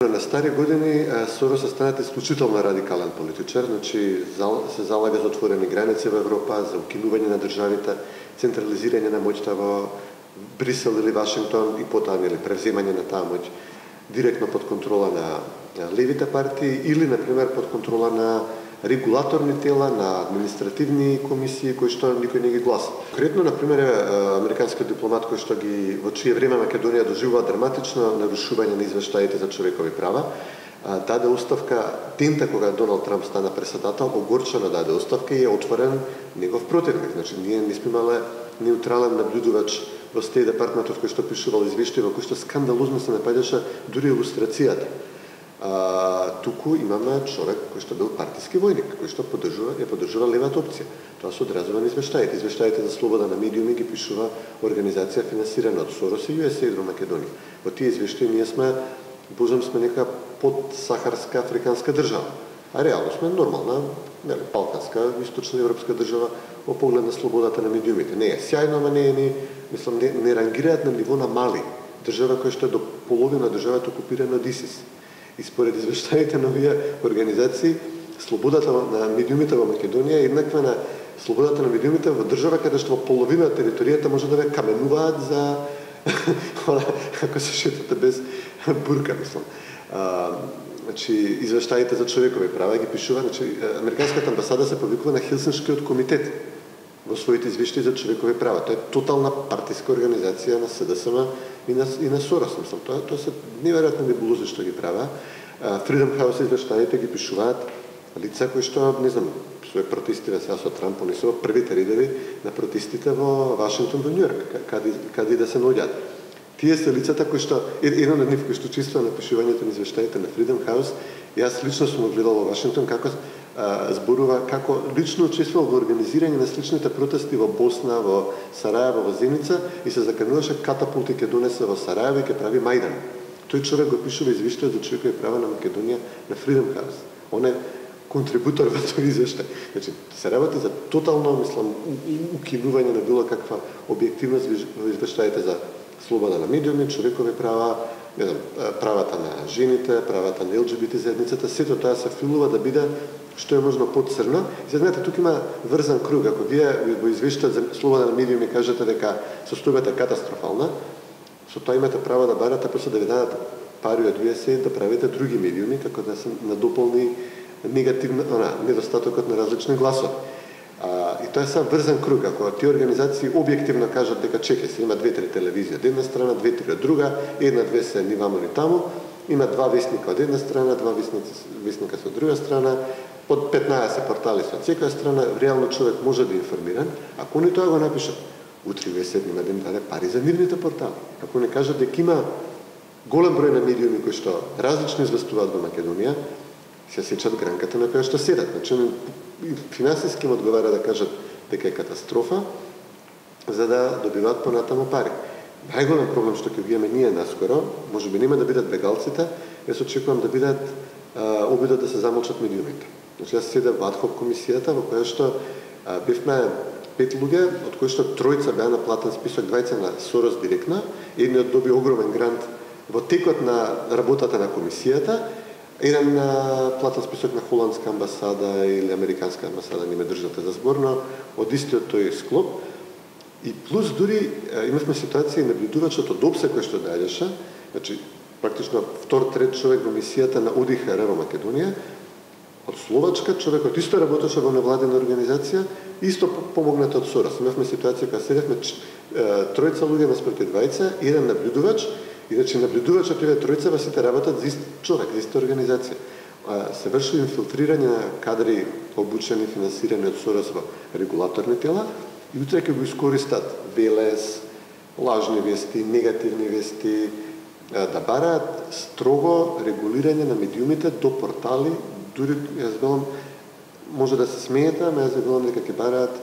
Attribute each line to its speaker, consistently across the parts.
Speaker 1: На стари години Сорос е станат исклучително радикален политичар, значи се залага за отворени граници во Европа, за укинување на државите, централизирање на моќта во Брисел или Вашингтон и потоа превземање на таа моќ директно под контрола на левите партии или, например, под контрола на регулаторни тела, на административни комисии кои што никој не ги гласа. Конкретно, например, американскиот дипломат кој што ги во чие време Македонија доживува драматично нарушување на извештаите за човекови права, даде оставка дента кога Доналд Трамп стана председател, огорчено даде оставка и е отворен негов противник. Значи, ние не сме имале неутрален наблюдувач во Стејт департментот кој што пишувал извештаи во кој што скандалозно се напаѓаше дури илустрацијата. Туку имаме човек кој што бил партиски војник, кој што поддржува левата опција. Тоа се одразува на извештаите. Извештаите за слобода на медиуми ги пишува организација финансирана од Сорос и USAID во Македонија. Во тие извештаи ние сме нека подсахарска африканска држава, а реално сме нормална, балканска, источна европска држава во поглед на слободата на медиумите. Не е сјајно, ама не рангираат на ниво на Мали, држава која што е до половина државата окупирана од ИСИС. И според извештаите на овие организации, слободата на медиумите во Македонија е еднаква на слободата на медиумите во држава каде што во половина територијата може да ве каменуваат за ако се шетате без бурка, Значи, извештаите за човекови права ги пишува, значи, американската амбасада се повикува на Хелсиншкиот комитет во своите извештаи за човекови права. Тоа е тотална партиска организација на СДСМ и на Сорос. Тоа се неверојатни небулози што ги прават. Freedom House извештаите ги пишуваат лица кои што, не знам, свој протестира сега со Трамп, они се во првите редови на протестите во Вашингтон до Њујорк, каде да се наоѓаат. Тие се лицата кои што, еден од нив кој што учествува на пишувањето на извештаите на Freedom House, јас лично сум гледал во Вашингтон како зборува, како лично учествувал во организирање на сличните протести во Босна, во Сарајево, во Зеница и се закануваше катапулти ќе донесе во Сарајево и ќе прави Мајдан. Тој човек го пишува извештај за човекови права на Македонија на Freedom House. Он е контрибутор во тој извештај. Значи, се работи за тотално, укинување на било каква објективност во извештаите за слобода на медиуми, човекови права, правата на жените, правата на ЛГБТ заедницата, сето тоа се филува да биде што е можно поцрно. И знаете, тук има врзан круг. Ако вие во извештајот за слобода на медиуми кажете дека состојбата е катастрофална, со тоа имате право да барате после да ви дадат пари од USAID да правите други медиуми како да се надополни недостатокот на различни гласови. И тоа е са врзан круг. Ако тие организации објективно кажат дека чекај се, има 2-3 телевизија од една страна, 2-3 од друга, една-две се ни ваму ни таму, има 2 вестника од една страна, 2 вестника со друга страна, од 15 портали со секоја страна, реално човек може да е информиран. Ако они тоа го напишат, утре USAID има да им даде пари за нивните портали. Ако не кажат дека има голем број на медиуми кои што различно известуваат во Македонија, се сечат гранката на која што седат. Значи, финансиски им одговара да кажат дека е катастрофа, за да добиваат понатаму пари. Најголем проблем што ќе го имаме ние наскоро, може би нема да бидат бегалците, јас очекувам да бидат обидот да се замолчат медиумите. Значи, јас седев во адхок комисијата во која што бевме 5 луѓе, од кои што 3 беа на платен список, 2 на Сорос директно, едниот доби огромен грант во текот на работата на комисијата, еден на платен список на холандска амбасада или американска амбасада, не ме држате за збор, но од истиот тој склоп. И плюс дури имавме ситуација и наблюдувачот од ОПСЕ кој што доаѓаше, значи практично втор-трет човек во мисијата на ОДИХР во Македонија, од Словачка човекот исто работеше во невладена организација, исто помогнат од Сорос. Имавме ситуација кога седевме 3 луѓе наспроти 2, еден наблюдувач, и значи наблюдувачот и тројца во сите работат за ист човек, за иста организација. Се врши инфилтрирање на кадри обучени, финансирани од Сорос во регулаторни тела и утре ќе го искористат ВЛС, лажни вести, негативни вести, да бараат строго регулирање на медиумите до портали, дури јас велам може да се смеете, ама јас велам дека ќе бараат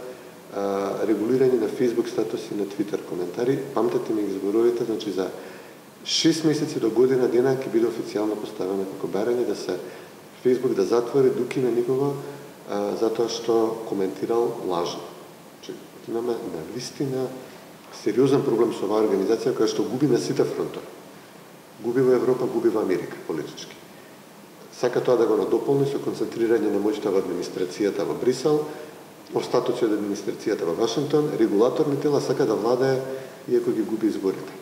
Speaker 1: регулирање на Facebook статуси, на Twitter коментари. Памтете ми ги зборовите, значи за 6 месеци до година дена ќе биде официјално поставено како барање да се Facebook да затвори дуки на никого затоа што коментирал лажно. Значи, имаме навистина сериозен проблем со оваа организација која што губи на сите фронтови. Губи во Европа, губи во Америка политички. Сака тоа да го надополни со концентрирање на моќта во администрацијата во Брисел, остатоци од администрацијата во Вашингтон, регулаторни тела сака да владае иако ги губи изборите.